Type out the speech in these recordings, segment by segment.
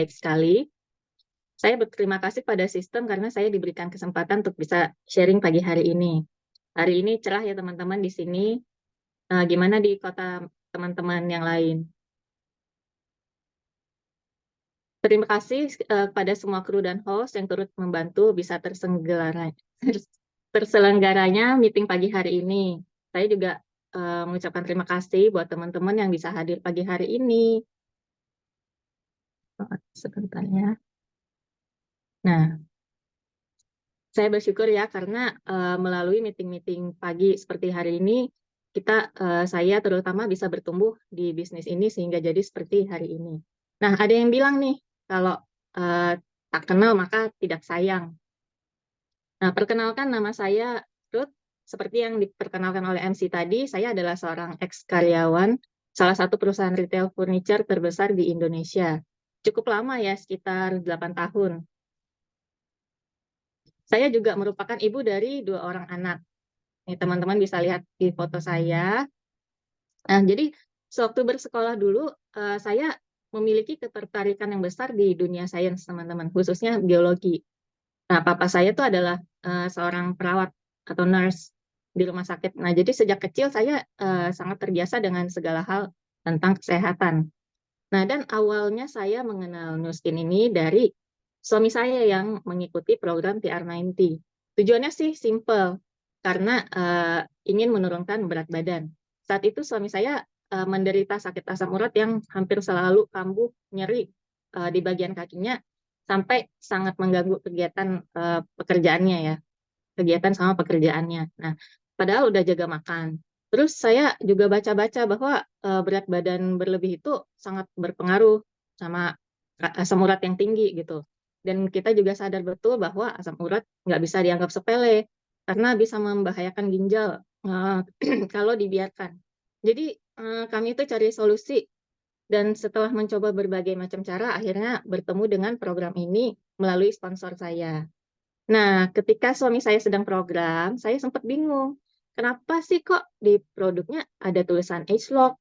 baik sekali. Saya berterima kasih pada sistem karena saya diberikan kesempatan untuk bisa sharing pagi hari ini. Hari ini cerah ya teman-teman di sini. Gimana di kota teman-teman yang lain? Terima kasih kepada semua kru dan host yang turut membantu bisa terselenggaranya meeting pagi hari ini. Saya juga mengucapkan terima kasih buat teman-teman yang bisa hadir pagi hari ini. Sebentar ya. Nah, saya bersyukur ya karena melalui meeting-meeting pagi seperti hari ini, saya terutama bisa bertumbuh di bisnis ini sehingga jadi seperti hari ini. Nah, ada yang bilang nih, kalau tak kenal maka tidak sayang. Nah, perkenalkan nama saya Ruth. Seperti yang diperkenalkan oleh MC tadi, saya adalah seorang ex-karyawan salah satu perusahaan retail furniture terbesar di Indonesia. Cukup lama ya, sekitar 8 tahun. Saya juga merupakan ibu dari 2 orang anak. Nih, teman-teman bisa lihat di foto saya. Nah, jadi sewaktu bersekolah dulu, saya memiliki ketertarikan yang besar di dunia sains, teman-teman, khususnya biologi. Nah, papa saya itu adalah seorang perawat atau nurse di rumah sakit. Nah, jadi sejak kecil saya sangat terbiasa dengan segala hal tentang kesehatan. Nah, dan awalnya saya mengenal Nuskin ini dari suami saya yang mengikuti program PR90. Tujuannya sih simple, karena ingin menurunkan berat badan. Saat itu suami saya menderita sakit asam urat yang hampir selalu kambuh, nyeri di bagian kakinya, sampai sangat mengganggu kegiatan pekerjaannya ya, kegiatan sama pekerjaannya. Nah, padahal udah jaga makan. Terus saya juga baca-baca bahwa berat badan berlebih itu sangat berpengaruh sama asam urat yang tinggi gitu. Dan kita juga sadar betul bahwa asam urat nggak bisa dianggap sepele karena bisa membahayakan ginjal kalau dibiarkan. Jadi kami itu cari solusi dan setelah mencoba berbagai macam cara, akhirnya bertemu dengan program ini melalui sponsor saya. Nah, ketika suami saya sedang program, saya sempat bingung. Kenapa sih kok di produknya ada tulisan age lock,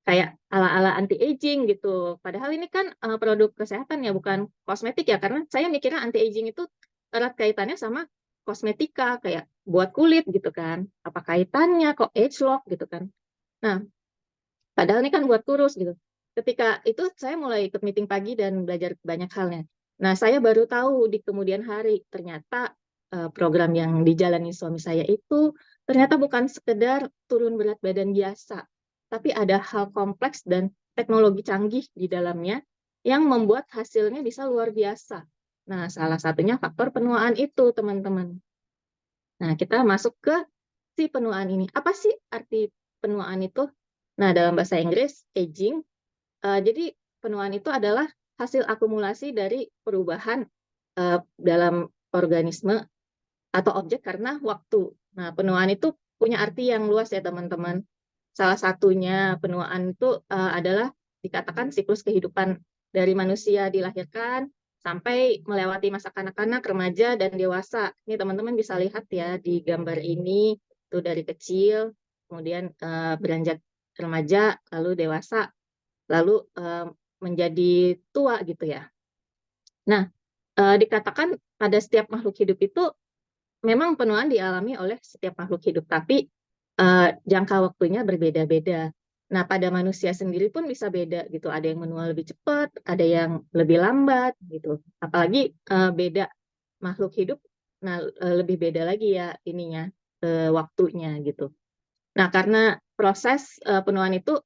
kayak ala-ala anti-aging gitu. Padahal ini kan produk kesehatan ya, bukan kosmetik ya. Karena saya mikirnya anti-aging itu erat kaitannya sama kosmetika, kayak buat kulit gitu kan. Apa kaitannya kok age lock gitu kan. Nah, padahal ini kan buat kurus gitu. Ketika itu saya mulai ikut meeting pagi dan belajar banyak halnya. Nah, saya baru tahu di kemudian hari ternyata program yang dijalani suami saya itu ternyata bukan sekedar turun berat badan biasa, tapi ada hal kompleks dan teknologi canggih di dalamnya yang membuat hasilnya bisa luar biasa. Nah, salah satunya faktor penuaan itu, teman-teman. Nah, kita masuk ke si penuaan ini. Apa sih arti penuaan itu? Nah, dalam bahasa Inggris, aging, jadi penuaan itu adalah hasil akumulasi dari perubahan dalam organisme atau objek karena waktu. Nah, penuaan itu punya arti yang luas ya, teman-teman. Salah satunya penuaan itu adalah dikatakan siklus kehidupan dari manusia dilahirkan sampai melewati masa kanak-kanak, remaja, dan dewasa. Ini teman-teman bisa lihat ya di gambar ini, itu dari kecil, kemudian beranjak remaja, lalu dewasa, lalu menjadi tua gitu ya. Nah, dikatakan pada setiap makhluk hidup itu memang penuaan dialami oleh setiap makhluk hidup, tapi jangka waktunya berbeda-beda. Nah, pada manusia sendiri pun bisa beda gitu. Ada yang menua lebih cepat, ada yang lebih lambat gitu. Apalagi beda makhluk hidup, nah lebih beda lagi ya ininya waktunya gitu. Nah, karena proses penuaan itu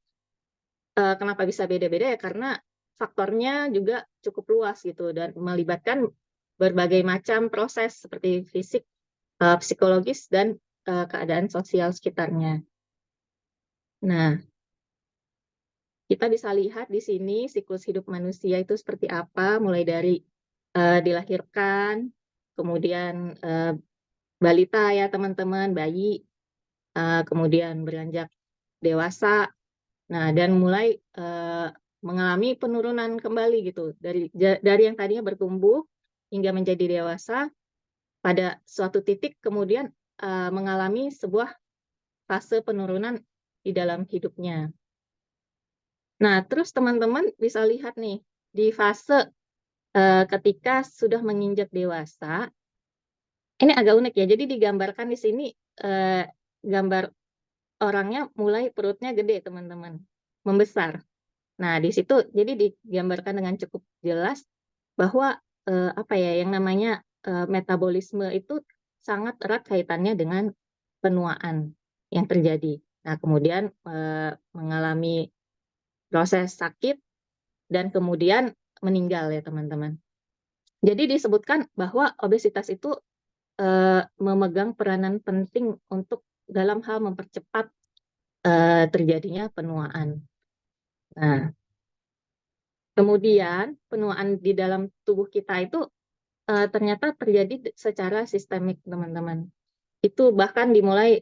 kenapa bisa beda-beda ya karena faktornya juga cukup luas gitu dan melibatkan berbagai macam proses seperti fisik, psikologis dan keadaan sosial sekitarnya. Nah, kita bisa lihat di sini siklus hidup manusia itu seperti apa, mulai dari dilahirkan, kemudian balita ya teman-teman, bayi, kemudian beranjak dewasa, nah dan mulai mengalami penurunan kembali gitu dari yang tadinya bertumbuh hingga menjadi dewasa pada suatu titik kemudian mengalami sebuah fase penurunan di dalam hidupnya. Nah, terus teman-teman bisa lihat nih di fase ketika sudah menginjak dewasa, ini agak unik ya. Jadi digambarkan di sini gambar orangnya mulai perutnya gede, teman-teman, membesar. Nah, di situ jadi digambarkan dengan cukup jelas bahwa apa ya, yang namanya metabolisme itu sangat erat kaitannya dengan penuaan yang terjadi. Nah, kemudian mengalami proses sakit dan kemudian meninggal ya, teman-teman. Jadi disebutkan bahwa obesitas itu memegang peranan penting untuk dalam hal mempercepat terjadinya penuaan. Nah, kemudian penuaan di dalam tubuh kita itu ternyata terjadi secara sistemik, teman-teman. Itu bahkan dimulai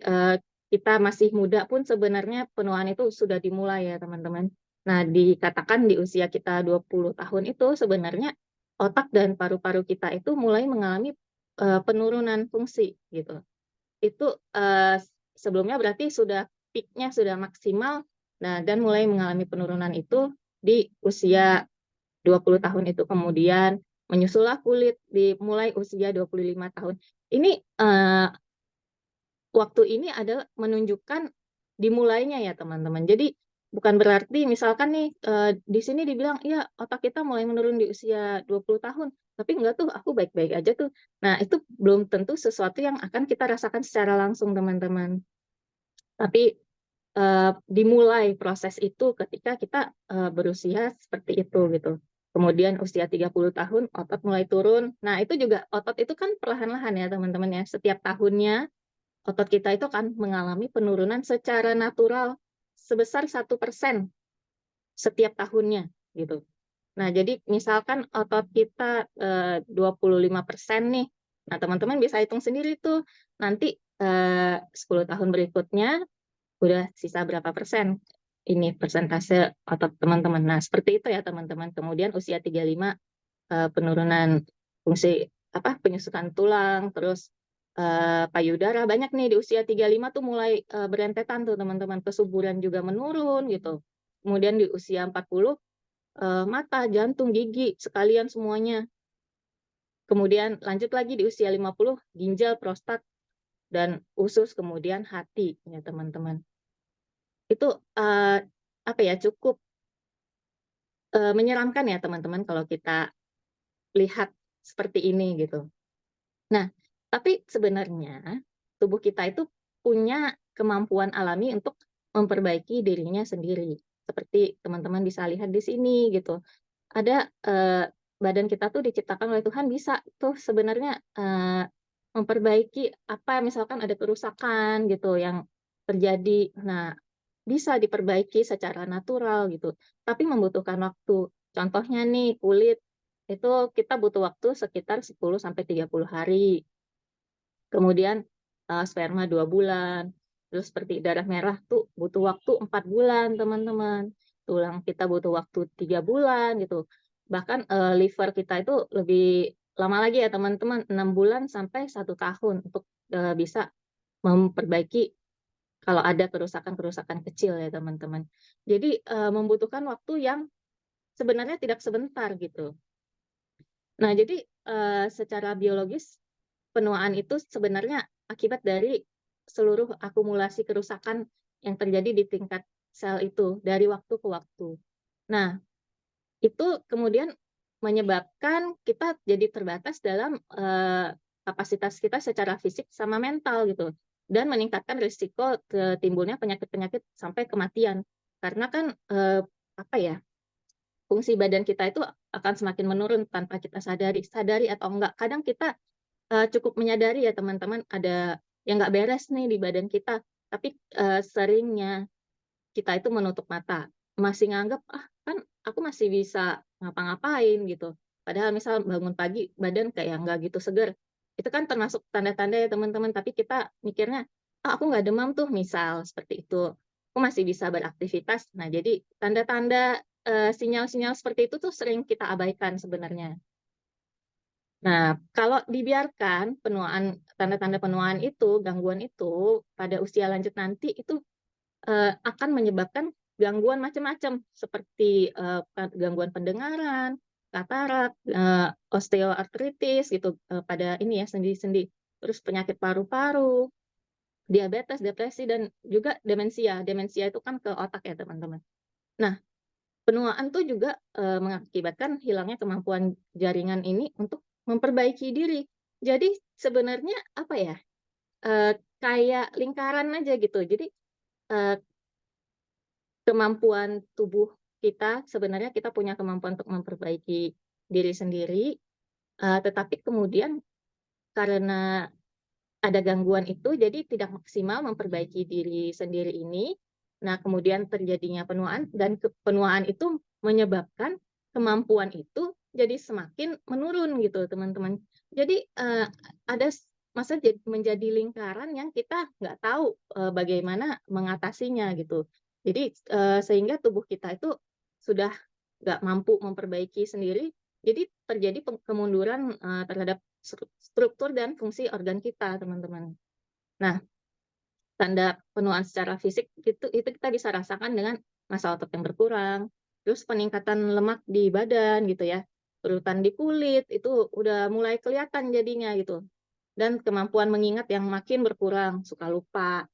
kita masih muda pun sebenarnya penuaan itu sudah dimulai ya, teman-teman. Nah, dikatakan di usia kita 20 tahun itu sebenarnya otak dan paru-paru kita itu mulai mengalami penurunan fungsi gitu. Itu sebelumnya berarti sudah peak-nya sudah maksimal, nah dan mulai mengalami penurunan itu di usia 20 tahun itu. Kemudian menyusullah kulit di mulai usia 25 tahun. Ini waktu ini adalah menunjukkan dimulainya ya, teman-teman. Jadi bukan berarti misalkan nih di sini dibilang ya otak kita mulai menurun di usia 20 tahun, tapi enggak tuh, aku baik-baik aja tuh. Nah, itu belum tentu sesuatu yang akan kita rasakan secara langsung, teman-teman. Tapi dimulai proses itu ketika kita berusia seperti itu gitu. Kemudian usia 30 tahun otot mulai turun. Nah, itu juga otot itu kan perlahan-lahan ya, teman-teman ya. Setiap tahunnya otot kita itu akan mengalami penurunan secara natural sebesar 1% setiap tahunnya gitu. Nah, jadi misalkan otot kita 25% nih. Nah, teman-teman bisa hitung sendiri tuh nanti 10 tahun berikutnya udah sisa berapa persen ini persentase otot teman-teman. Nah, seperti itu ya, teman-teman. Kemudian usia 35 penurunan fungsi penyusutan tulang, terus payudara banyak nih di usia 35 tuh mulai berentetan tuh, teman-teman. Kesuburan juga menurun gitu. Kemudian di usia 40 mata, jantung, gigi sekalian semuanya. Kemudian lanjut lagi di usia 50 ginjal, prostat dan usus, kemudian hati ya, teman-teman. Itu cukup menyeramkan ya, teman-teman, kalau kita lihat seperti ini gitu. Nah, tapi sebenarnya tubuh kita itu punya kemampuan alami untuk memperbaiki dirinya sendiri. Seperti teman-teman bisa lihat di sini gitu. Ada badan kita tuh diciptakan oleh Tuhan bisa tuh sebenarnya memperbaiki apa misalkan ada kerusakan gitu yang terjadi. Nah, bisa diperbaiki secara natural gitu, tapi membutuhkan waktu. Contohnya nih kulit, itu kita butuh waktu sekitar 10 sampai 30 hari. Kemudian sperma 2 bulan, terus seperti darah merah tuh butuh waktu 4 bulan, teman-teman. Tulang kita butuh waktu 3 bulan gitu. Bahkan liver kita itu lebih lama lagi ya, teman-teman, 6 bulan sampai 1 tahun untuk bisa memperbaiki kalau ada kerusakan-kerusakan kecil ya, teman-teman. Jadi membutuhkan waktu yang sebenarnya tidak sebentar gitu. Nah, jadi secara biologis penuaan itu sebenarnya akibat dari seluruh akumulasi kerusakan yang terjadi di tingkat sel itu dari waktu ke waktu. Nah, itu kemudian menyebabkan kita jadi terbatas dalam kapasitas kita secara fisik sama mental gitu, dan meningkatkan risiko timbulnya penyakit-penyakit sampai kematian. Karena kan fungsi badan kita itu akan semakin menurun tanpa kita sadari atau enggak. Kadang kita cukup menyadari ya, teman-teman, ada yang nggak beres nih di badan kita, tapi seringnya kita itu menutup mata, masih nganggap, kan aku masih bisa ngapa-ngapain gitu. Padahal misal bangun pagi badan kayak nggak gitu seger. Itu kan termasuk tanda-tanda ya, teman-teman, tapi kita mikirnya, aku nggak demam tuh, misal seperti itu. Aku masih bisa beraktivitas. Nah, jadi tanda-tanda sinyal-sinyal seperti itu tuh sering kita abaikan sebenarnya. Nah, kalau dibiarkan tanda-tanda penuaan itu, gangguan itu pada usia lanjut nanti itu akan menyebabkan gangguan macam-macam seperti gangguan pendengaran, katarak, osteoartritis gitu, pada ini ya, sendi-sendi, terus penyakit paru-paru, diabetes, depresi, dan juga demensia. Demensia itu kan ke otak ya, teman-teman. Nah, penuaan tuh juga, mengakibatkan hilangnya kemampuan jaringan ini untuk memperbaiki diri. Jadi sebenarnya apa ya, kayak lingkaran aja gitu. Jadi, eee, kemampuan tubuh kita sebenarnya kita punya kemampuan untuk memperbaiki diri sendiri, tetapi kemudian karena ada gangguan itu, jadi tidak maksimal memperbaiki diri sendiri ini. Nah, kemudian terjadinya penuaan dan penuaan itu menyebabkan kemampuan itu jadi semakin menurun gitu, teman-teman. Jadi, ada masa menjadi lingkaran yang kita nggak tahu, bagaimana mengatasinya gitu. Jadi, sehingga tubuh kita itu sudah nggak mampu memperbaiki sendiri, jadi terjadi kemunduran, terhadap struktur dan fungsi organ kita, teman-teman. Nah, tanda penuaan secara fisik itu kita bisa rasakan dengan massa otot yang berkurang, terus peningkatan lemak di badan gitu ya, kerutan di kulit, itu udah mulai kelihatan jadinya gitu. Dan kemampuan mengingat yang makin berkurang, suka lupa.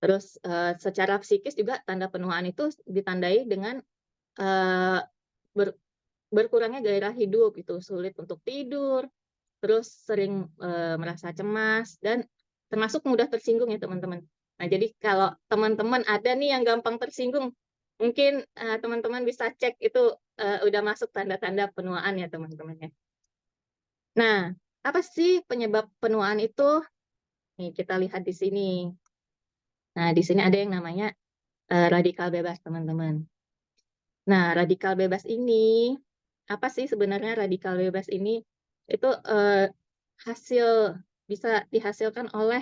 Terus, secara psikis juga tanda penuaan itu ditandai dengan, eee, ber berkurangnya gairah hidup gitu, sulit untuk tidur, terus sering, merasa cemas, dan termasuk mudah tersinggung ya, teman-teman. Nah, jadi kalau teman-teman ada nih yang gampang tersinggung, mungkin, teman-teman bisa cek itu, udah masuk tanda-tanda penuaan ya, teman-teman ya. Nah, apa sih penyebab penuaan itu? Nih kita lihat di sini. Nah, di sini ada yang namanya, radikal bebas, teman-teman. Nah, radikal bebas ini, apa sih sebenarnya radikal bebas ini? Itu, hasil bisa dihasilkan oleh,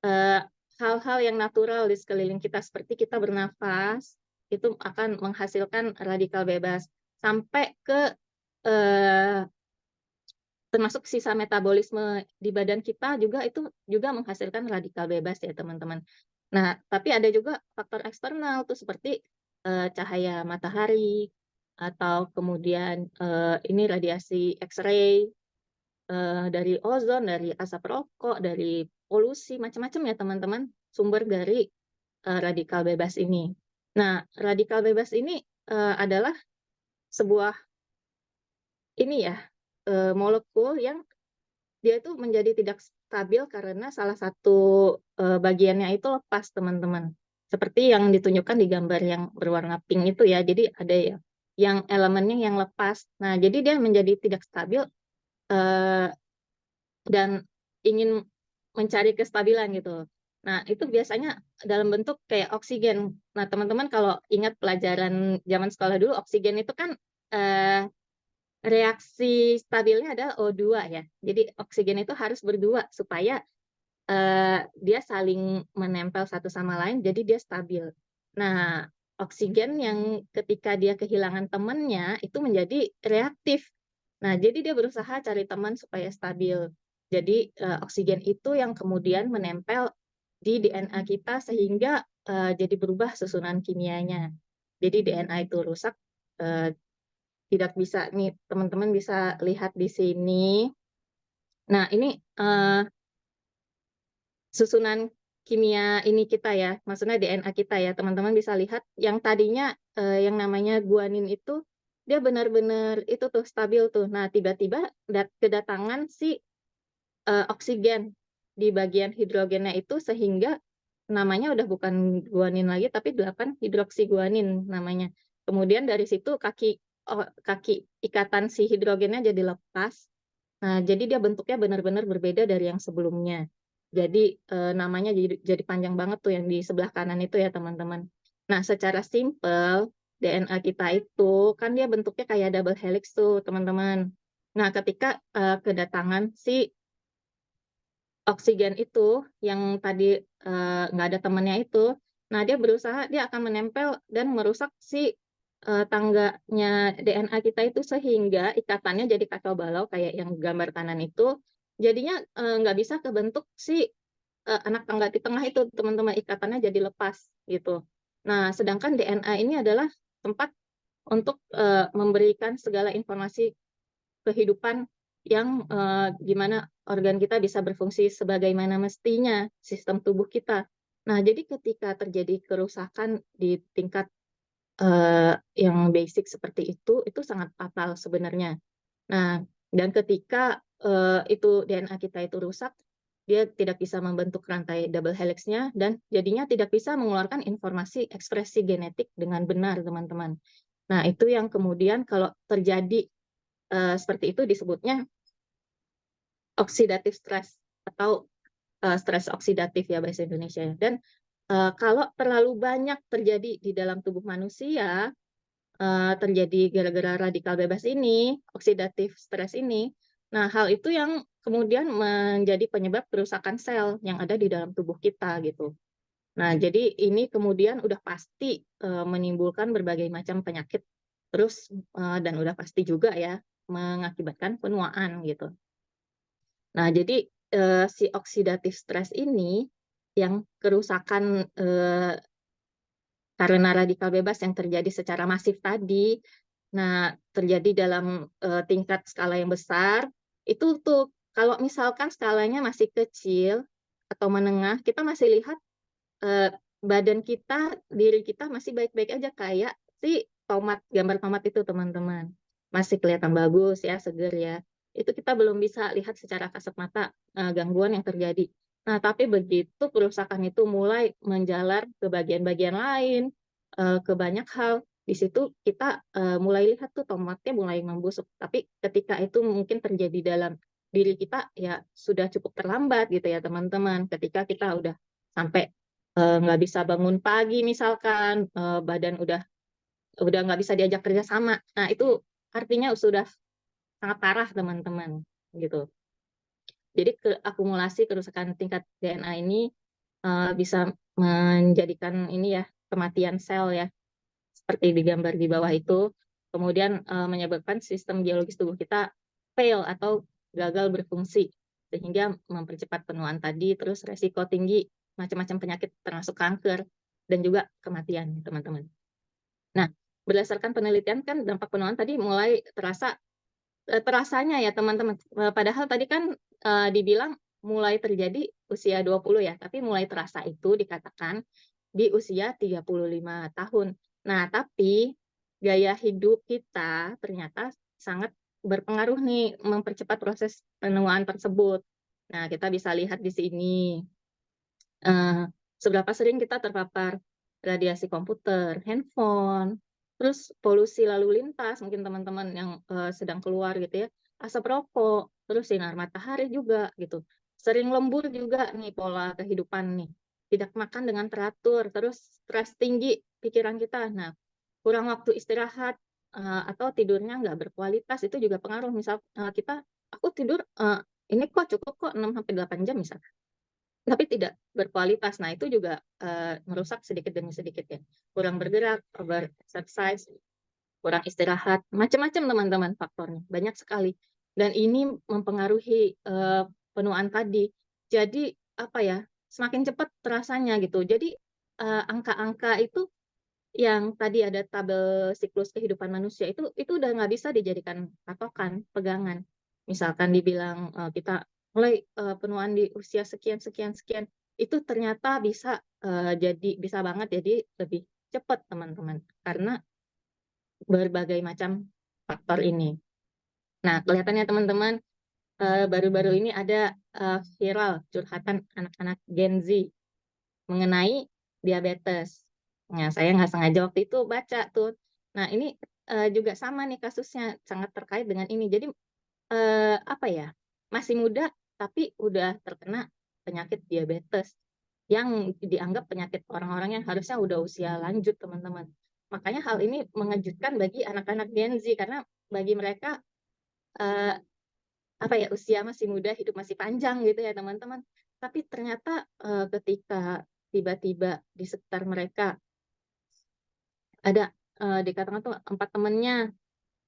eee, hal-hal yang natural di sekeliling kita, seperti kita bernafas, itu akan menghasilkan radikal bebas. Sampai ke, eee, termasuk sisa metabolisme di badan kita juga itu juga menghasilkan radikal bebas ya, teman-teman. Nah, tapi ada juga faktor eksternal tuh seperti, cahaya matahari, atau kemudian, ini radiasi X-ray, dari ozon, dari asap rokok, dari polusi, macam-macam ya, teman-teman, sumber dari, radikal bebas ini. Nah, radikal bebas ini, adalah sebuah ini ya, molekul yang dia itu menjadi tidak stabil karena salah satu, bagiannya itu lepas, teman-teman. Seperti yang ditunjukkan di gambar yang berwarna pink itu ya. Jadi ada ya yang elemennya yang lepas. Nah, jadi dia menjadi tidak stabil, eee, dan ingin mencari kestabilan gitu. Nah, itu biasanya dalam bentuk kayak oksigen. Nah, teman-teman kalau ingat pelajaran zaman sekolah dulu, oksigen itu kan, eee reaksi stabilnya adalah O2 ya. Jadi oksigen itu harus berdua supaya, dia saling menempel satu sama lain, jadi dia stabil. Nah, oksigen yang ketika dia kehilangan temannya, itu menjadi reaktif. Nah, jadi dia berusaha cari teman supaya stabil. Jadi, oksigen itu yang kemudian menempel di DNA kita sehingga, jadi berubah susunan kimianya. Jadi DNA itu rusak, eee, tidak bisa nih, teman-teman bisa lihat di sini. Nah, ini, susunan kimia ini kita ya, maksudnya DNA kita ya, teman-teman bisa lihat yang tadinya, yang namanya guanin itu, dia benar-benar itu tuh, stabil tuh. Nah, tiba-tiba kedatangan si, oksigen di bagian hidrogennya itu, sehingga namanya udah bukan guanin lagi, tapi 8 hidroksiguanin namanya. Kemudian dari situ kaki ikatan si hidrogennya jadi lepas. Nah, jadi dia bentuknya benar-benar berbeda dari yang sebelumnya. Jadi, namanya jadi panjang banget tuh yang di sebelah kanan itu ya, teman-teman. Nah, secara simpel, DNA kita itu kan dia bentuknya kayak double helix tuh, teman-teman. Nah, ketika, kedatangan si oksigen itu yang tadi, nggak ada temennya itu, nah dia akan menempel dan merusak si, tangganya DNA kita itu, sehingga ikatannya jadi kacau balau kayak yang gambar kanan itu. Jadinya, nggak bisa kebentuk si, anak tangga di tengah itu, teman-teman, ikatannya jadi lepas gitu. Nah, sedangkan DNA ini adalah tempat untuk, memberikan segala informasi kehidupan yang gimana organ kita bisa berfungsi sebagaimana mestinya, sistem tubuh kita. Nah, jadi ketika terjadi kerusakan di tingkat yang basic seperti itu sangat fatal sebenarnya. Nah, dan ketika itu DNA kita itu rusak, dia tidak bisa membentuk rantai double helix-nya dan jadinya tidak bisa mengeluarkan informasi ekspresi genetik dengan benar, teman-teman. Nah, itu yang kemudian kalau terjadi seperti itu disebutnya oxidative stress atau stres oksidatif ya bahasa Indonesia. Dan kalau terlalu banyak terjadi di dalam tubuh manusia, terjadi gara-gara radikal bebas ini, oksidatif stres ini. Nah, hal itu yang kemudian menjadi penyebab kerusakan sel yang ada di dalam tubuh kita gitu. Nah, jadi ini kemudian udah pasti menimbulkan berbagai macam penyakit terus dan udah pasti juga ya mengakibatkan penuaan gitu. Nah, jadi si oksidatif stres ini yang kerusakan karena radikal bebas yang terjadi secara masif tadi, nah terjadi dalam tingkat skala yang besar, itu tuh kalau misalkan skalanya masih kecil atau menengah, kita masih lihat eh, badan kita, diri kita masih baik-baik aja kayak si tomat, gambar tomat itu teman-teman. Masih kelihatan bagus ya, seger ya. Itu kita belum bisa lihat secara kasat mata gangguan yang terjadi. Nah, tapi begitu kerusakan itu mulai menjalar ke bagian-bagian lain, ke banyak hal, di situ kita mulai lihat tuh tomatnya mulai membusuk. Tapi ketika itu mungkin terjadi dalam diri kita, ya sudah cukup terlambat gitu ya teman-teman. Ketika kita udah sampai nggak bisa bangun pagi misalkan, badan udah nggak bisa diajak kerja sama. Nah, itu artinya sudah sangat parah teman-teman gitu. Jadi akumulasi kerusakan tingkat DNA ini bisa menjadikan ini ya kematian sel ya seperti digambar di bawah itu, kemudian menyebabkan sistem biologis tubuh kita fail atau gagal berfungsi sehingga mempercepat penuaan tadi, terus resiko tinggi macam-macam penyakit termasuk kanker dan juga kematian teman-teman. Nah, berdasarkan penelitian kan dampak penuaan tadi mulai terasanya ya teman-teman. Padahal tadi kan dibilang mulai terjadi usia 20 ya, tapi mulai terasa itu dikatakan di usia 35 tahun. Nah, tapi gaya hidup kita ternyata sangat berpengaruh nih mempercepat proses penuaan tersebut. Nah, kita bisa lihat di sini seberapa sering kita terpapar radiasi komputer, handphone, terus polusi lalu lintas, mungkin teman-teman yang sedang keluar gitu ya, asap rokok, terus sinar matahari juga gitu. Sering lembur juga nih pola kehidupan nih. Tidak makan dengan teratur, terus stres tinggi pikiran kita. Nah, kurang waktu istirahat atau tidurnya nggak berkualitas itu juga pengaruh. Misal aku tidur ini kok cukup kok 6 sampai 8 jam misal tapi tidak berkualitas. Nah, itu juga merusak sedikit demi sedikit ya. Kurang bergerak, over exercise, kurang istirahat, macam-macam teman-teman faktornya, banyak sekali. Dan ini mempengaruhi penuaan tadi. Jadi apa ya? Semakin cepat terasanya gitu. Jadi angka-angka itu yang tadi ada tabel siklus kehidupan manusia itu udah nggak bisa dijadikan patokan, pegangan. Misalkan dibilang kita mulai penuaan di usia sekian sekian sekian, itu ternyata bisa banget jadi lebih cepat teman-teman karena berbagai macam faktor ini. Nah, kelihatannya teman-teman baru-baru ini ada viral curhatan anak-anak Gen Z mengenai diabetes. Nah, saya nggak sengaja waktu itu baca tuh. Nah, ini juga sama nih kasusnya, sangat terkait dengan ini. Jadi, apa ya, masih muda tapi udah terkena penyakit diabetes yang dianggap penyakit orang-orang yang harusnya udah usia lanjut, teman-teman. Makanya hal ini mengejutkan bagi anak-anak Gen Z karena bagi mereka eh, apa ya usia masih muda, hidup masih panjang gitu ya teman-teman. Tapi ternyata ketika tiba-tiba di sekitar mereka ada dikatakan tuh 4 temannya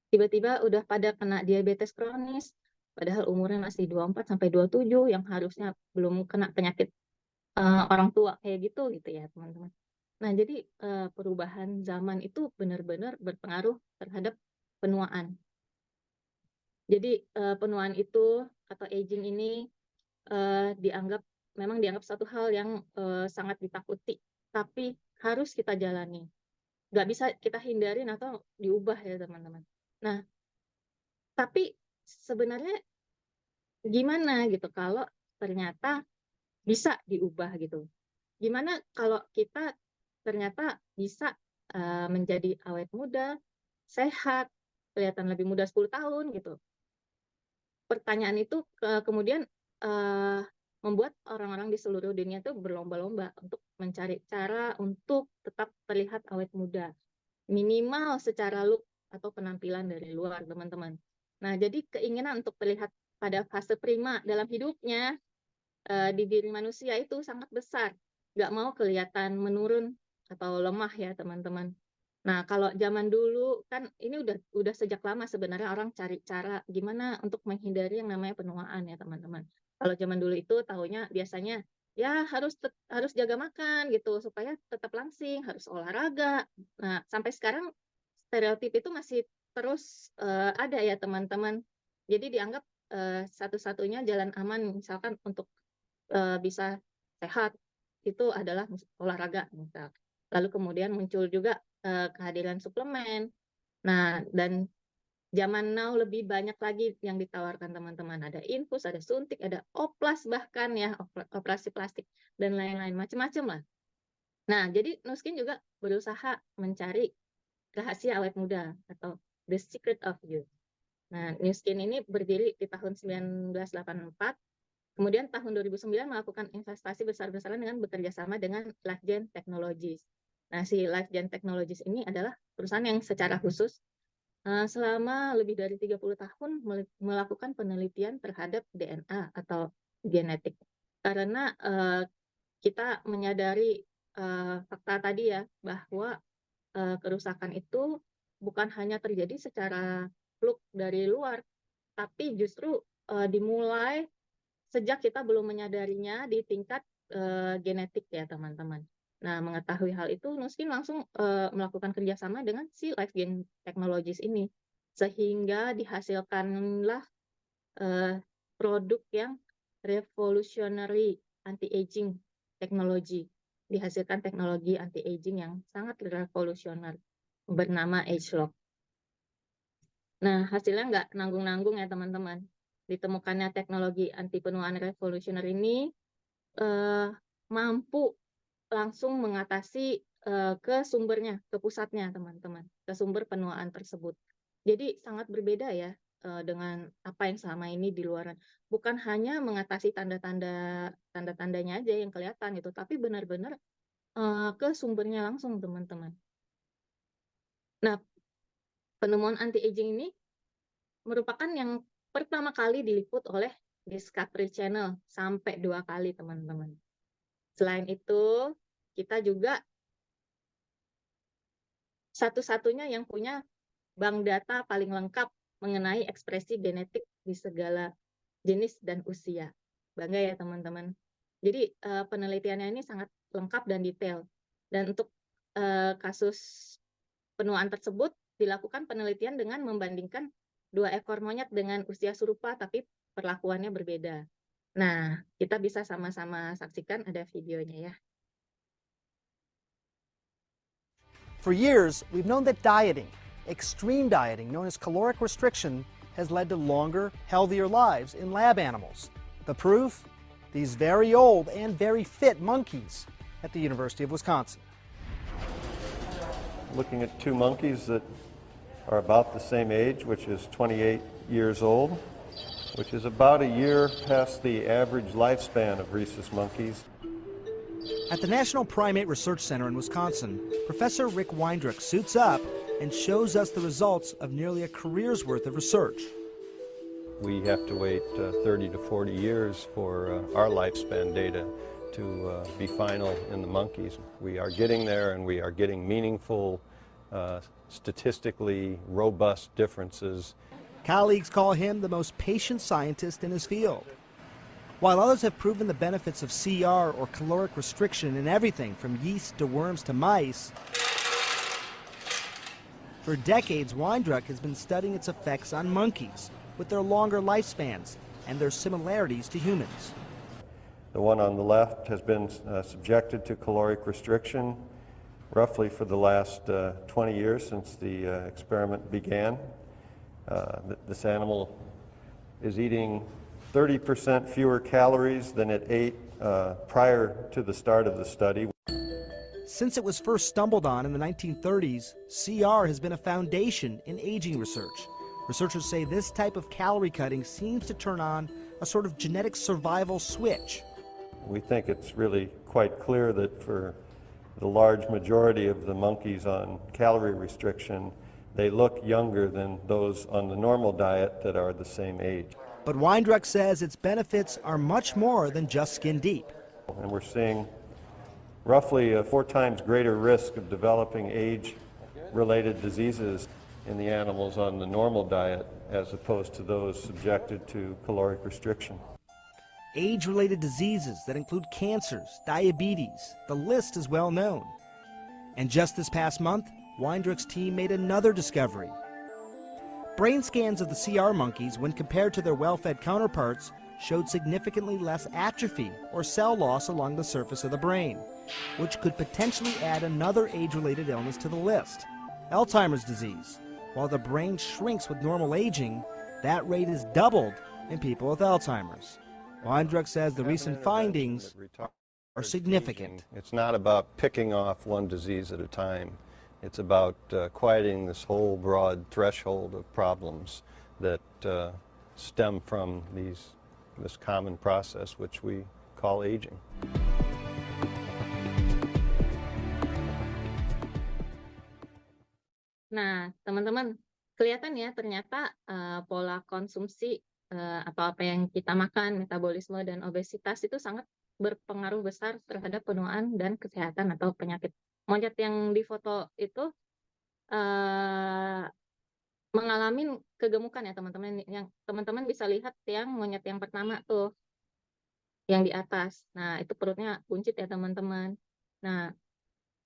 tiba-tiba udah pada kena diabetes kronis, padahal umurnya masih 24 sampai 27 yang harusnya belum kena penyakit orang tua kayak gitu ya teman-teman. Nah, jadi perubahan zaman itu benar-benar berpengaruh terhadap penuaan. Jadi penuaan itu atau aging ini memang dianggap satu hal yang sangat ditakuti, tapi harus kita jalani. Nggak bisa kita hindarin atau diubah ya teman-teman. Nah, tapi sebenarnya gimana gitu kalau ternyata bisa diubah gitu. Gimana kalau kita ternyata bisa menjadi awet muda, sehat, kelihatan lebih muda 10 tahun gitu. Pertanyaan itu kemudian membuat orang-orang di seluruh dunia itu berlomba-lomba untuk mencari cara untuk tetap terlihat awet muda. Minimal secara look atau penampilan dari luar, teman-teman. Nah, jadi keinginan untuk terlihat pada fase prima dalam hidupnya di diri manusia itu sangat besar. Nggak mau kelihatan menurun atau lemah ya, teman-teman. Nah, kalau zaman dulu kan ini udah sejak lama sebenarnya orang cari cara gimana untuk menghindari yang namanya penuaan ya, teman-teman. Kalau zaman dulu itu tahunya biasanya ya harus jaga makan gitu supaya tetap langsing, harus olahraga. Nah, sampai sekarang stereotip itu masih terus ada ya, teman-teman. Jadi dianggap satu-satunya jalan aman misalkan untuk bisa sehat itu adalah olahraga misal. Lalu kemudian muncul juga kehadiran suplemen. Nah, dan zaman now lebih banyak lagi yang ditawarkan teman-teman. Ada infus, ada suntik, ada oplas bahkan ya, operasi plastik dan lain-lain macam-macam lah. Nah, jadi Nuskin juga berusaha mencari rahasia awet muda atau the secret of youth. Nah, Nuskin ini berdiri di tahun 1984. Kemudian tahun 2009 melakukan investasi besar-besaran dengan bekerja sama dengan LifeGen Technologies. Nah, si LifeGen Technologies ini adalah perusahaan yang secara khusus selama lebih dari 30 tahun melakukan penelitian terhadap DNA atau genetik. Karena kita menyadari fakta tadi ya, bahwa kerusakan itu bukan hanya terjadi secara look dari luar, tapi justru dimulai sejak kita belum menyadarinya di tingkat genetik ya, teman-teman. Nah, mengetahui hal itu, Nuskin langsung melakukan kerjasama dengan si LifeGen Technologies ini, sehingga dihasilkanlah produk yang revolutionary anti-aging technology. Dihasilkan teknologi anti-aging yang sangat revolusioner, bernama AgeLock. Nah, hasilnya nggak nanggung-nanggung ya, teman-teman. Ditemukannya teknologi anti penuaan revolusioner ini mampu langsung mengatasi ke sumbernya, ke pusatnya, teman-teman, ke sumber penuaan tersebut. Jadi sangat berbeda ya dengan apa yang selama ini di luaran. Bukan hanya mengatasi tanda-tandanya aja yang kelihatan gitu, tapi benar-benar ke sumbernya langsung, teman-teman. Nah, penemuan anti-aging ini merupakan yang pertama kali diliput oleh Discovery Channel sampai 2 kali, teman-teman. Selain itu, kita juga satu-satunya yang punya bank data paling lengkap mengenai ekspresi genetik di segala jenis dan usia. Bangga ya, teman-teman. Jadi penelitiannya ini sangat lengkap dan detail. Dan untuk kasus penuaan tersebut dilakukan penelitian dengan membandingkan 2 ekor monyet dengan usia serupa tapi perlakuannya berbeda. Nah, kita bisa sama-sama saksikan, ada videonya ya. For years, we've known that dieting, extreme dieting known as caloric restriction, has led to longer, healthier lives in lab animals. The proof? These very old and very fit monkeys at the University of Wisconsin. Looking at 2 monkeys that are about the same age, which is 28 years old, which is about a year past the average lifespan of rhesus monkeys. At the National Primate Research Center in Wisconsin, Professor Rick Weindruck suits up and shows us the results of nearly a career's worth of research. We have to wait 30 to 40 years for our lifespan data to be final in the monkeys. We are getting there, and we are getting meaningful, statistically robust differences. Colleagues call him the most patient scientist in his field. While others have proven the benefits of CR or caloric restriction in everything from yeast to worms to mice, for decades Weindruck has been studying its effects on monkeys. with their longer lifespans and their similarities to humans. The one on the left has been subjected to caloric restriction roughly for the last 20 years since the experiment began. This animal is eating 30% fewer calories than it ate prior to the start of the study. Since it was first stumbled on in the 1930s, CR has been a foundation in aging research. Researchers say this type of calorie cutting seems to turn on a sort of genetic survival switch. We think it's really quite clear that for the large majority of the monkeys on calorie restriction, they look younger than those on the normal diet that are the same age. But Weindruck says its benefits are much more than just skin deep. And we're seeing roughly a 4 times greater risk of developing age-related diseases in the animals on the normal diet as opposed to those subjected to caloric restriction. Age-related diseases that include cancers, diabetes, the list is well known. And just this past month, Weindruck's team made another discovery. Brain scans of the CR monkeys, when compared to their well-fed counterparts, showed significantly less atrophy or cell loss along the surface of the brain, which could potentially add another age-related illness to the list, Alzheimer's disease. While the brain shrinks with normal aging, that rate is doubled in people with Alzheimer's. Weindruck says the recent findings are significant. It's not about picking off one disease at a time. It's about quieting this whole broad threshold of problems that stem from this common process which we call aging. Nah, teman-teman, kelihatan ya ternyata pola konsumsi atau apa yang kita makan, metabolisme dan obesitas itu sangat berpengaruh besar terhadap penuaan dan kesehatan atau penyakit. Monyet yang difoto itu mengalami kegemukan ya teman-teman. Yang teman-teman bisa lihat yang monyet yang pertama tuh, yang di atas. Nah, itu perutnya buncit ya teman-teman. Nah,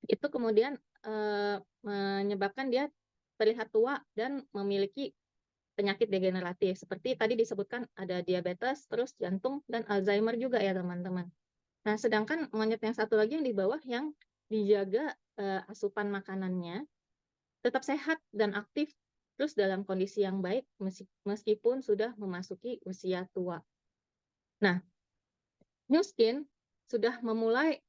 itu kemudian menyebabkan dia terlihat tua dan memiliki penyakit degeneratif. Seperti tadi disebutkan ada diabetes, terus jantung, dan Alzheimer juga ya teman-teman. Nah, sedangkan monyet yang satu lagi yang di bawah yang dijaga asupan makanannya tetap sehat dan aktif, terus dalam kondisi yang baik meskipun sudah memasuki usia tua. Nah, Nu Skin sudah memulai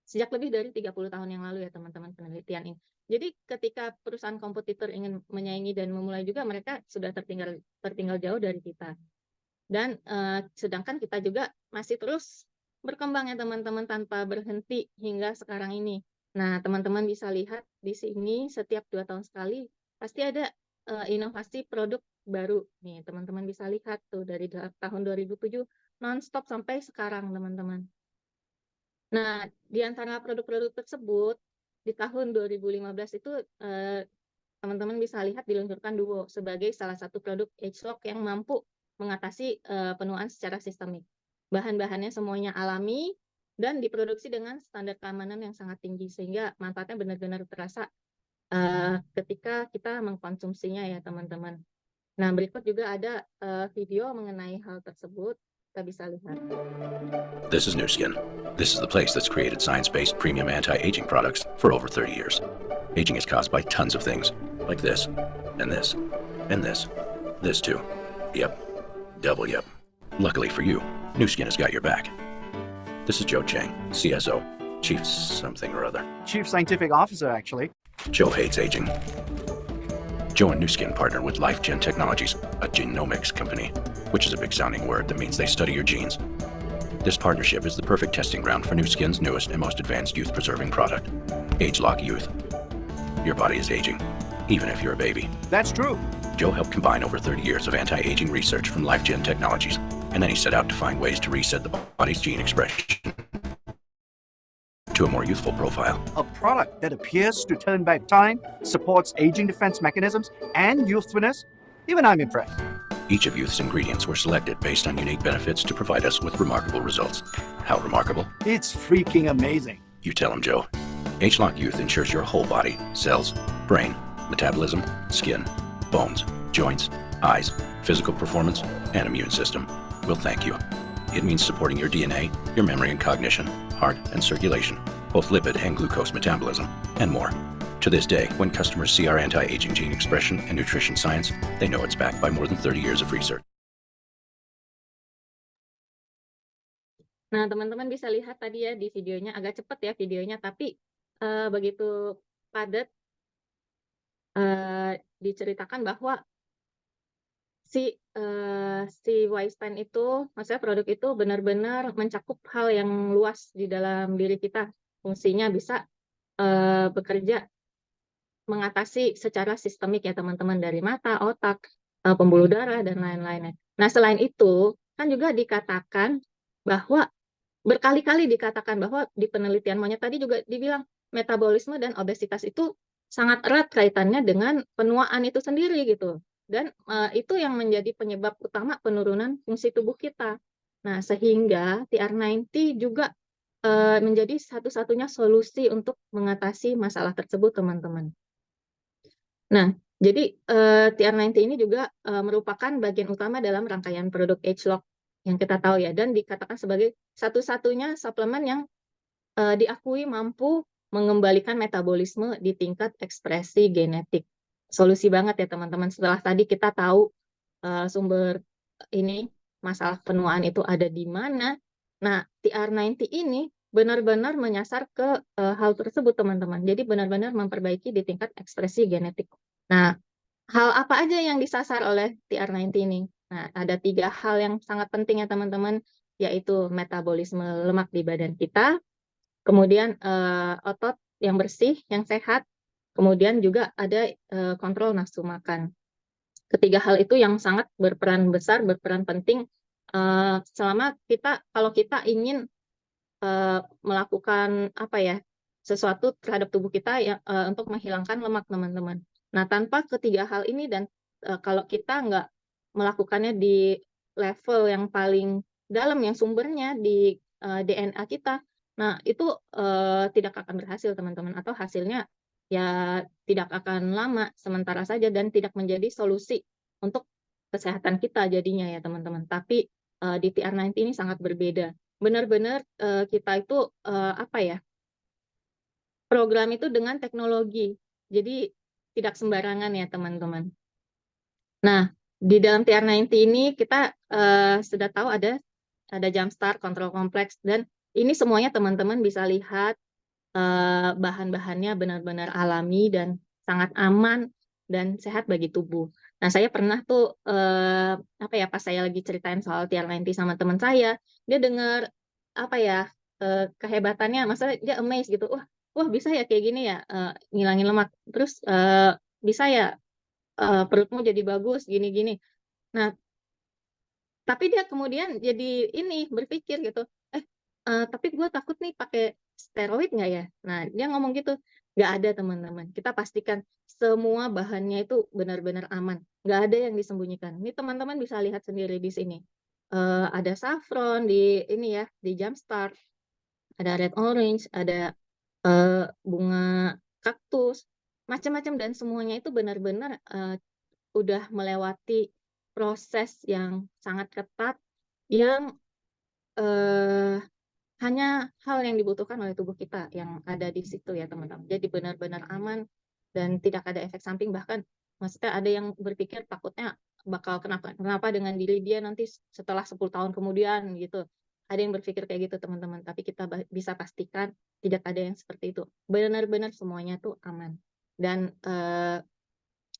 sejak lebih dari 30 tahun yang lalu ya teman-teman penelitian ini. Jadi ketika perusahaan kompetitor ingin menyaingi dan memulai juga, mereka sudah tertinggal jauh dari kita. Dan sedangkan kita juga masih terus berkembang ya teman-teman tanpa berhenti hingga sekarang ini. Nah, teman-teman bisa lihat di sini setiap 2 tahun sekali pasti ada inovasi produk baru. Nih, teman-teman bisa lihat tuh dari tahun 2007 non-stop sampai sekarang, teman-teman. Nah, di antara produk-produk tersebut di tahun 2015 itu teman-teman bisa lihat diluncurkan Duo sebagai salah satu produk ageLOC yang mampu mengatasi penuaan secara sistemik. Bahan-bahannya semuanya alami dan diproduksi dengan standar keamanan yang sangat tinggi sehingga manfaatnya benar-benar terasa ketika kita mengkonsumsinya ya teman-teman. Nah, berikut juga ada video mengenai hal tersebut. Kita bisa lihat. This is Nu Skin. This is the place that's created science-based premium anti-aging products for over 30 years. Aging is caused by tons of things, like this, and this, and this. This too. Yep. Double yep. Luckily for you, Nu Skin has got your back. This is Joe Chang, CSO, Chief something or other. Chief Scientific Officer, actually. Joe hates aging. Joe and Nu Skin partnered with LifeGen Technologies, a genomics company, which is a big-sounding word that means they study your genes. This partnership is the perfect testing ground for Nu Skin's newest and most advanced youth-preserving product, ageLOC Youth. Your body is aging, even if you're a baby. That's true. Joe helped combine over 30 years of anti-aging research from LifeGen Technologies, and then he set out to find ways to reset the body's gene expression to a more youthful profile. A product that appears to turn back time, supports aging defense mechanisms, and youthfulness. Even I'm impressed. Each of Youth's ingredients were selected based on unique benefits to provide us with remarkable results. How remarkable? It's freaking amazing. You tell him, Joe. ageLOC Youth ensures your whole body, cells, brain, metabolism, skin, bones, joints, eyes, physical performance, and immune system will thank you. It means supporting your DNA, your memory and cognition, heart and circulation, both lipid and glucose metabolism, and more. To this day, when customers see our anti-aging gene expression and nutrition science, they know it's backed by more than 30 years of research. Nah, teman-teman bisa lihat tadi ya di videonya, agak cepat ya videonya, tapi begitu padat diceritakan bahwa si Wispan itu, maksudnya produk itu benar-benar mencakup hal yang luas di dalam diri kita. Fungsinya bisa bekerja mengatasi secara sistemik ya teman-teman, dari mata, otak, pembuluh darah, dan lain-lainnya. Nah, selain itu, kan juga dikatakan bahwa berkali-kali dikatakan bahwa di penelitian monyet tadi juga dibilang metabolisme dan obesitas itu sangat erat kaitannya dengan penuaan itu sendiri gitu. Dan itu yang menjadi penyebab utama penurunan fungsi tubuh kita. Nah, sehingga TR90 juga menjadi satu-satunya solusi untuk mengatasi masalah tersebut, teman-teman. Nah, jadi TR90 ini juga merupakan bagian utama dalam rangkaian produk ageLOC yang kita tahu ya, dan dikatakan sebagai satu-satunya suplemen yang diakui mampu mengembalikan metabolisme di tingkat ekspresi genetik. Solusi banget ya teman-teman, setelah tadi kita tahu sumber ini, masalah penuaan itu ada di mana. Nah, TR90 ini benar-benar menyasar ke hal tersebut teman-teman. Jadi benar-benar memperbaiki di tingkat ekspresi genetik. Nah, hal apa aja yang disasar oleh TR90 ini? Nah, ada 3 hal yang sangat penting ya teman-teman, yaitu metabolisme lemak di badan kita, kemudian otot yang bersih, yang sehat, kemudian juga ada kontrol nafsu makan. Ketiga hal itu yang sangat berperan besar, berperan penting selama kalau kita ingin melakukan sesuatu terhadap tubuh kita ya, untuk menghilangkan lemak, teman-teman. Nah, tanpa ketiga hal ini dan kalau kita nggak melakukannya di level yang paling dalam, yang sumbernya di DNA kita, nah itu tidak akan berhasil, teman-teman, atau hasilnya ya tidak akan lama, sementara saja, dan tidak menjadi solusi untuk kesehatan kita jadinya ya teman-teman. Tapi di TR90 ini sangat berbeda. Benar-benar kita itu program itu dengan teknologi, jadi tidak sembarangan ya teman-teman. Nah, di dalam TR90 ini kita sudah tahu ada Jumpstart, kontrol kompleks, dan ini semuanya teman-teman bisa lihat bahan-bahannya benar-benar alami dan sangat aman dan sehat bagi tubuh. Nah, saya pernah tuh pas saya lagi ceritain soal TR90 sama teman saya, dia dengar kehebatannya, masa dia amazed gitu, wah bisa ya kayak gini ya, ngilangin lemak, terus bisa ya perutmu jadi bagus gini-gini. Nah, tapi dia kemudian jadi berpikir gitu, tapi gue takut nih pakai steroid nggak ya? Nah, dia ngomong gitu, nggak ada teman-teman. Kita pastikan semua bahannya itu benar-benar aman, nggak ada yang disembunyikan. Ini teman-teman bisa lihat sendiri di sini. Ada saffron di di Jumpstart, ada red orange, ada bunga kaktus, macam-macam, dan semuanya itu benar-benar udah melewati proses yang sangat ketat yang hanya hal yang dibutuhkan oleh tubuh kita yang ada di situ ya teman-teman. Jadi benar-benar aman dan tidak ada efek samping, bahkan maksudnya ada yang berpikir takutnya bakal kenapa dengan diri dia nanti setelah 10 tahun kemudian gitu. Ada yang berpikir kayak gitu teman-teman, tapi kita bisa pastikan tidak ada yang seperti itu. Benar-benar semuanya tuh aman dan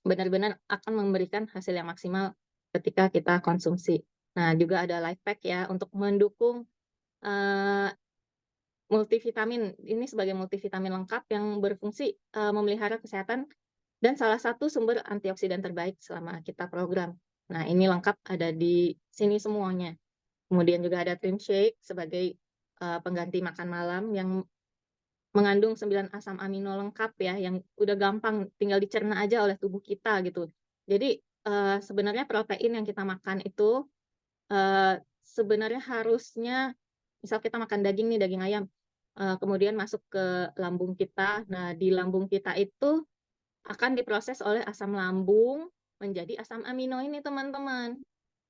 benar-benar akan memberikan hasil yang maksimal ketika kita konsumsi. Nah, juga ada life pack ya untuk mendukung multivitamin. Ini sebagai multivitamin lengkap yang berfungsi memelihara kesehatan dan salah satu sumber antioksidan terbaik selama kita program. Nah, ini lengkap ada di sini semuanya. Kemudian juga ada Trim Shake sebagai pengganti makan malam yang mengandung 9 asam amino lengkap ya, yang udah gampang tinggal dicerna aja oleh tubuh kita gitu. Jadi sebenarnya protein yang kita makan itu sebenarnya harusnya, misal kita makan daging nih, daging ayam, kemudian masuk ke lambung kita. Nah, di lambung kita itu akan diproses oleh asam lambung menjadi asam amino ini teman-teman.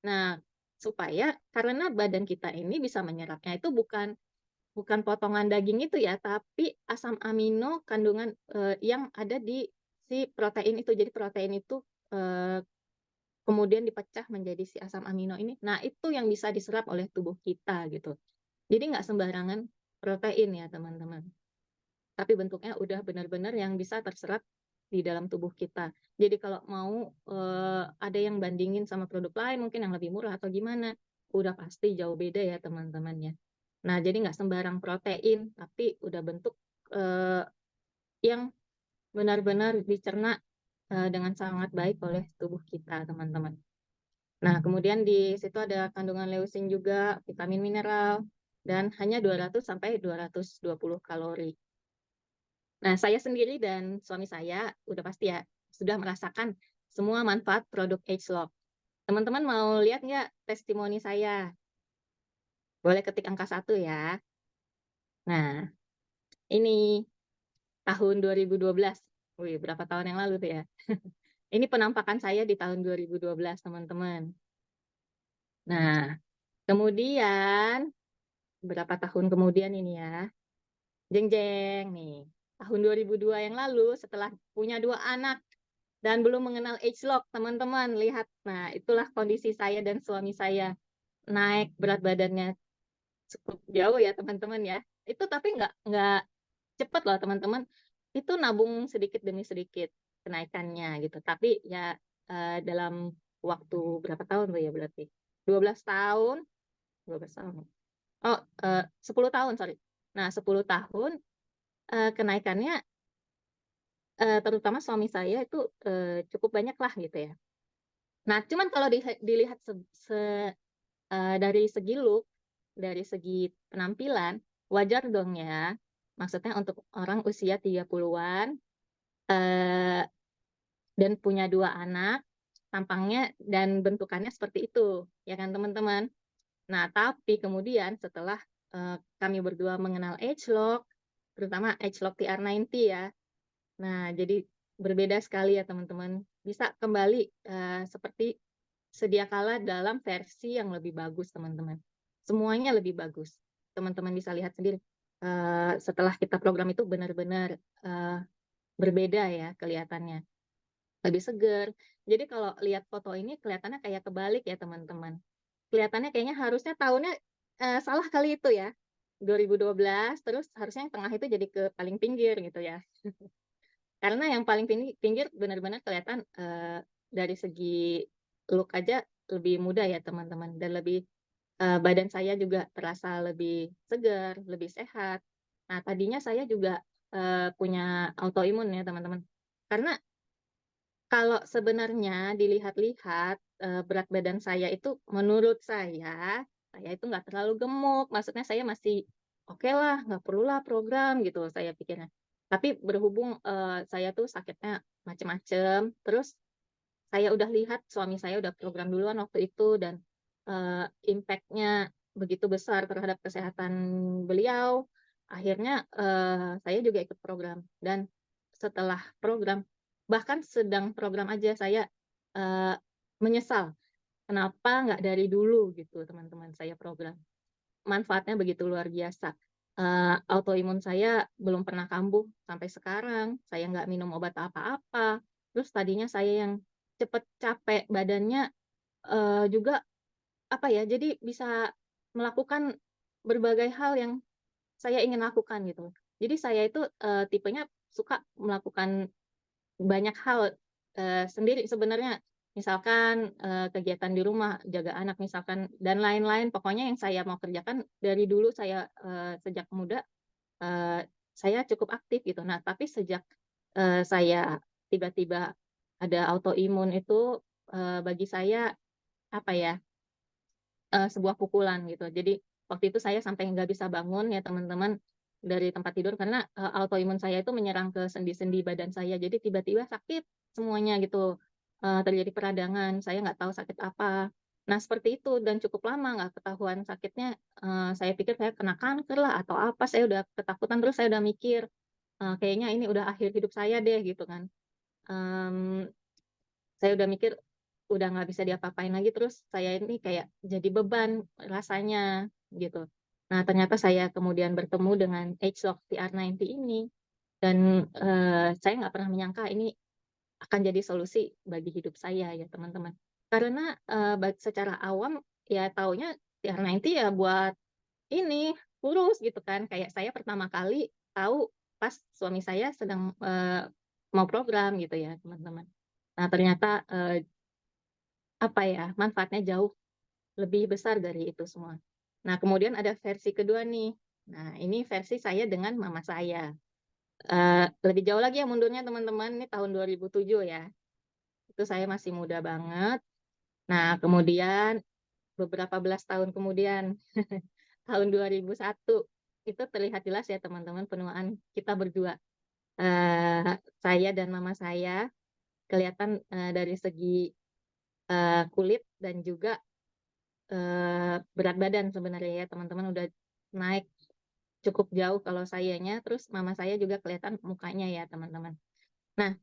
Nah, supaya karena badan kita ini bisa menyerapnya itu bukan bukan potongan daging itu ya, tapi asam amino kandungan yang ada di si protein itu. Jadi protein itu kemudian dipecah menjadi si asam amino ini. Nah, itu yang bisa diserap oleh tubuh kita gitu. Jadi nggak sembarangan protein ya teman-teman. Tapi bentuknya udah benar-benar yang bisa terserap di dalam tubuh kita. Jadi kalau mau ada yang bandingin sama produk lain mungkin yang lebih murah atau gimana, udah pasti jauh beda ya teman-teman ya. Nah, jadi nggak sembarang protein, tapi udah bentuk yang benar-benar dicerna dengan sangat baik oleh tubuh kita, teman-teman. Nah, kemudian di situ ada kandungan leusin juga, vitamin mineral, dan hanya 200 sampai 220 kalori. Nah, saya sendiri dan suami saya udah pasti ya sudah merasakan semua manfaat produk ageLOC. Teman-teman mau lihat nggak testimoni saya? Boleh ketik angka 1 ya. Nah, ini tahun 2012. Wih, berapa tahun yang lalu tuh ya? Ini penampakan saya di tahun 2012, teman-teman. Nah, kemudian berapa tahun kemudian ini ya? Jeng jeng nih. Tahun 2002 yang lalu setelah punya 2 anak dan belum mengenal ageLOC, teman-teman lihat. Nah, itulah kondisi saya dan suami saya. Naik berat badannya cukup jauh ya, teman-teman ya. Itu tapi nggak cepet loh, teman-teman. Itu nabung sedikit demi sedikit kenaikannya gitu. Tapi ya dalam waktu berapa tahun tuh ya berarti? 12 tahun, 12 tahun. Oh, 10 tahun, sorry. Nah, 10 tahun kenaikannya terutama suami saya itu cukup banyak lah gitu ya. Nah, cuman kalau dilihat dari segi look, dari segi penampilan, wajar dong ya. Maksudnya untuk orang usia 30-an dan punya 2 anak, tampangnya dan bentukannya seperti itu, ya kan teman-teman? Nah, tapi kemudian setelah kami berdua mengenal ageLOC, terutama ageLOC TR90 ya. Nah, jadi berbeda sekali ya teman-teman. Bisa kembali seperti sedia kala dalam versi yang lebih bagus teman-teman. Semuanya lebih bagus. Teman-teman bisa lihat sendiri. Setelah kita program itu benar-benar berbeda ya kelihatannya. Lebih seger. Jadi kalau lihat foto ini kelihatannya kayak kebalik ya teman-teman. Kelihatannya kayaknya harusnya tahunnya salah kali itu ya. 2012, terus harusnya yang tengah itu jadi ke paling pinggir gitu ya. Karena yang paling pinggir benar-benar kelihatan dari segi look aja lebih muda ya teman-teman, dan lebih badan saya juga terasa lebih segar, lebih sehat. Nah, tadinya saya juga punya autoimun ya teman-teman. Karena kalau sebenarnya dilihat-lihat berat badan saya itu menurut saya itu nggak terlalu gemuk. Maksudnya saya masih oke lah, nggak perlulah program gitu saya pikirnya. Tapi berhubung saya tuh sakitnya macem-macem, terus saya udah lihat suami saya udah program duluan waktu itu dan impact-nya begitu besar terhadap kesehatan beliau. Akhirnya saya juga ikut program dan setelah program, bahkan sedang program aja saya menyesal kenapa nggak dari dulu gitu teman-teman saya program. Manfaatnya begitu luar biasa. Autoimun saya belum pernah kambuh sampai sekarang. Saya nggak minum obat apa-apa. Terus tadinya saya yang cepet capek badannya juga apa ya, jadi bisa melakukan berbagai hal yang saya ingin lakukan gitu. Jadi saya itu tipenya suka melakukan banyak hal sendiri sebenarnya. Misalkan kegiatan di rumah, jaga anak misalkan, dan lain-lain. Pokoknya yang saya mau kerjakan dari dulu saya sejak muda saya cukup aktif gitu. Nah, tapi sejak saya tiba-tiba ada autoimun itu bagi saya apa ya, sebuah pukulan gitu. Jadi waktu itu saya sampai nggak bisa bangun ya teman-teman dari tempat tidur karena autoimun saya itu menyerang ke sendi-sendi badan saya. Jadi tiba-tiba sakit semuanya gitu. Terjadi peradangan, saya nggak tahu sakit apa. Nah, seperti itu dan cukup lama nggak ketahuan sakitnya. Saya pikir saya kena kanker lah atau apa. Saya udah ketakutan, terus saya udah mikir kayaknya ini udah akhir hidup saya deh gitu kan. Mmm saya udah mikir, udah nggak bisa diapa-apain lagi, terus saya ini kayak jadi beban rasanya, gitu. Nah, ternyata saya kemudian bertemu dengan ageLOC TR90 ini, dan, saya nggak pernah menyangka ini akan jadi solusi bagi hidup saya ya, teman-teman. Karena, secara awam, ya taunya TR90 ya buat ini, kurus gitu kan, kayak saya pertama kali tahu pas suami saya sedang, mau program gitu ya, teman-teman. Nah, ternyata, apa ya, manfaatnya jauh lebih besar dari itu semua. Nah, kemudian ada versi kedua nih. Nah, ini versi saya dengan mama saya. Lebih jauh lagi ya mundurnya, teman-teman, ini tahun 2007 ya. Itu saya masih muda banget. Nah, kemudian beberapa belas tahun kemudian, tahun 2001, itu terlihat jelas ya teman-teman penuaan kita berdua. Saya dan mama saya kelihatan, dari segi, kulit dan juga, berat badan sebenarnya ya teman-teman, udah naik cukup jauh kalau sayanya, terus mama saya juga kelihatan mukanya ya teman-teman. Nah,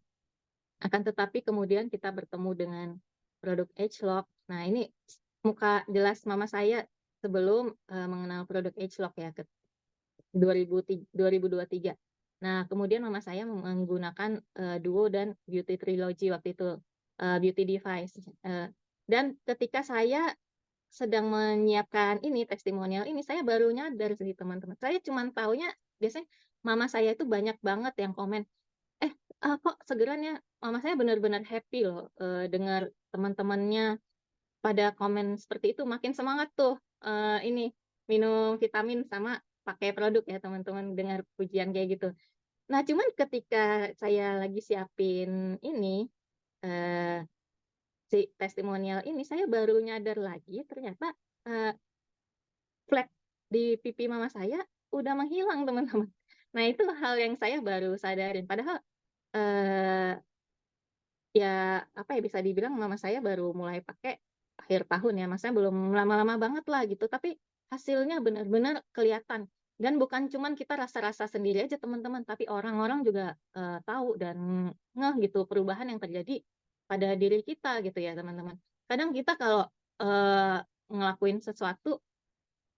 akan tetapi kemudian kita bertemu dengan produk ageLOC. Nah, ini muka jelas mama saya sebelum, mengenal produk ageLOC ya, 2023. Nah, kemudian mama saya menggunakan, Duo dan Beauty Trilogy waktu itu, beauty device, dan ketika saya sedang menyiapkan ini, testimonial ini, saya baru nyadar sih teman-teman. Saya cuman taunya biasanya mama saya itu banyak banget yang komen, "Eh, kok segeran ya?" Mama saya benar-benar happy loh, dengar teman-temannya pada komen seperti itu, makin semangat tuh, ini, minum vitamin sama pakai produk ya teman-teman, dengar pujian kayak gitu. Nah, cuman ketika saya lagi siapin ini, eee, si testimonial ini, saya baru nyadar lagi ternyata, eee, flek di pipi mama saya udah menghilang, teman-teman. Nah, itu hal yang saya baru sadarin, padahal, eee ya, apa ya, bisa dibilang mama saya baru mulai pakai akhir tahun ya, maksudnya belum lama-lama banget lah gitu, tapi hasilnya benar-benar kelihatan. Dan bukan cuman kita rasa-rasa sendiri aja teman-teman, tapi orang-orang juga, tahu dan ngeh gitu perubahan yang terjadi pada diri kita gitu ya teman-teman. Kadang kita kalau, ngelakuin sesuatu,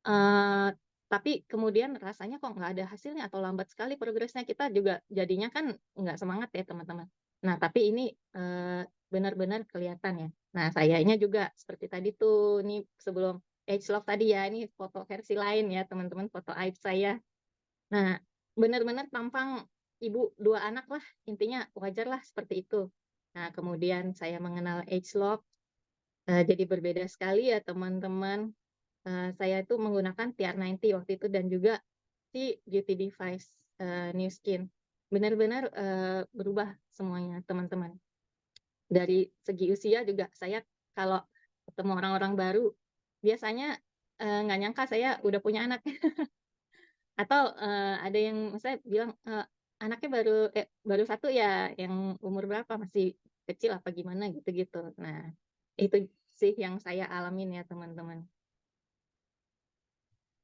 Eee, tapi kemudian rasanya kok nggak ada hasilnya atau lambat sekali progresnya, kita juga jadinya kan nggak semangat ya teman-teman. Nah, tapi ini, benar-benar kelihatan ya. Nah, sayanya juga seperti tadi tuh, ini sebelum ageLOC tadi ya, ini foto versi lain ya teman-teman, foto aib saya. Nah, benar-benar tampang ibu 2 anak lah, intinya wajarlah seperti itu. Nah, kemudian saya mengenal ageLOC, jadi berbeda sekali ya teman-teman. Saya itu menggunakan TR90 waktu itu dan juga si beauty device, Nu Skin. Benar-benar, berubah semuanya teman-teman. Dari segi usia juga saya kalau ketemu orang-orang baru, biasanya, nggak nyangka saya udah punya anak. Atau, ada yang misalnya bilang, "Anaknya baru 1 ya? Yang umur berapa? Masih kecil apa gimana?" Gitu-gitu. Nah, itu sih yang saya alamin ya teman-teman.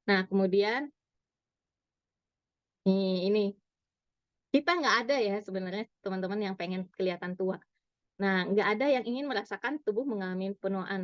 Nah, kemudian ini, kita nggak ada ya sebenarnya teman-teman yang pengen kelihatan tua. Nah, nggak ada yang ingin merasakan tubuh mengalami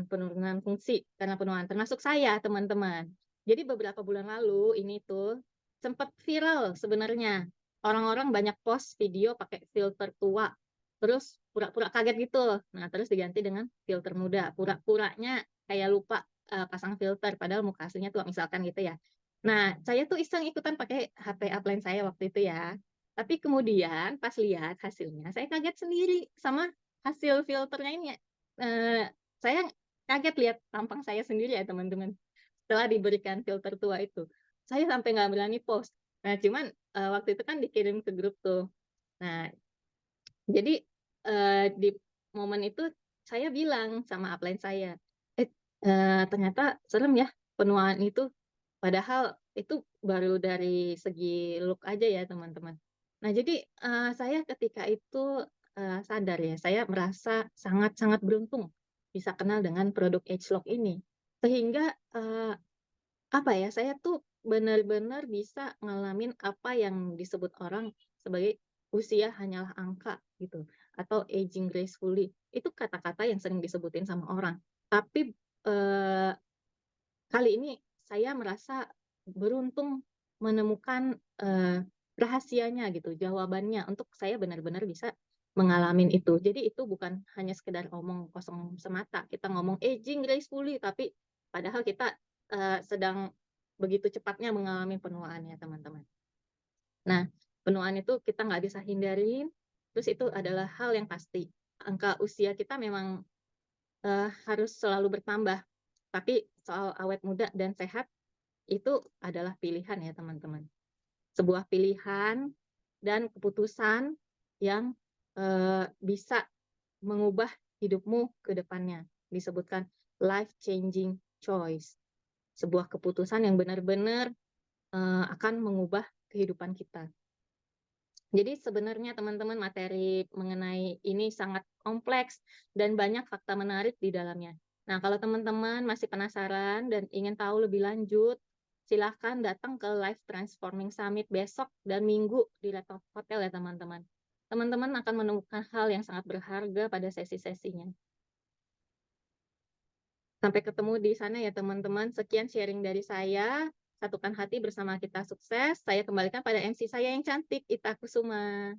penurunan fungsi karena penuaan, termasuk saya, teman-teman. Jadi beberapa bulan lalu ini tuh sempat viral sebenarnya. Orang-orang banyak post video pakai filter tua, terus pura-pura kaget gitu. Nah, terus diganti dengan filter muda. Pura-puranya kayak lupa, pasang filter, padahal muka aslinya tua, misalkan gitu ya. Nah, saya tuh iseng ikutan pakai HP upline saya waktu itu ya. Tapi kemudian pas lihat hasilnya, saya kaget sendiri sama hasil filternya ini ya. Saya kaget lihat tampang saya sendiri ya teman-teman, setelah diberikan filter tua itu. Saya sampai nggak berani post. Nah, cuman, waktu itu kan dikirim ke grup tuh. Nah, jadi, di momen itu saya bilang sama upline saya, "Eh, ternyata serem ya penuaan itu." Padahal itu baru dari segi look aja ya teman-teman. Nah, jadi, saya ketika itu, sadar ya, saya merasa sangat-sangat beruntung bisa kenal dengan produk ageLOC ini. Sehingga, apa ya, saya tuh benar-benar bisa ngalamin apa yang disebut orang sebagai usia hanyalah angka gitu. atau aging gracefully. Itu kata-kata yang sering disebutin sama orang. Tapi kali ini saya merasa beruntung menemukan rahasianya gitu, jawabannya untuk saya benar-benar bisa mengalami itu. Jadi itu bukan hanya sekedar omong kosong semata. Kita ngomong aging gracefully, tapi padahal kita sedang begitu cepatnya mengalami penuaan ya teman-teman. Nah, penuaan itu kita nggak bisa hindarin, terus itu adalah hal yang pasti. Angka usia kita memang harus selalu bertambah, tapi soal awet muda dan sehat itu adalah pilihan ya teman-teman. Sebuah pilihan dan keputusan yang bisa mengubah hidupmu ke depannya. Disebutkan life changing choice. Sebuah keputusan yang benar-benar akan mengubah kehidupan kita. Jadi sebenarnya teman-teman materi mengenai ini sangat kompleks dan banyak fakta menarik di dalamnya. Nah, kalau teman-teman masih penasaran dan ingin tahu lebih lanjut, silahkan datang ke Life Transforming Summit besok dan Minggu di Red Hotel ya teman-teman. Teman-teman akan menemukan hal yang sangat berharga pada sesi-sesinya. Sampai ketemu di sana ya teman-teman. Sekian sharing dari saya. Satukan hati bersama kita sukses. Saya kembalikan pada MC saya yang cantik, Ita Kusuma.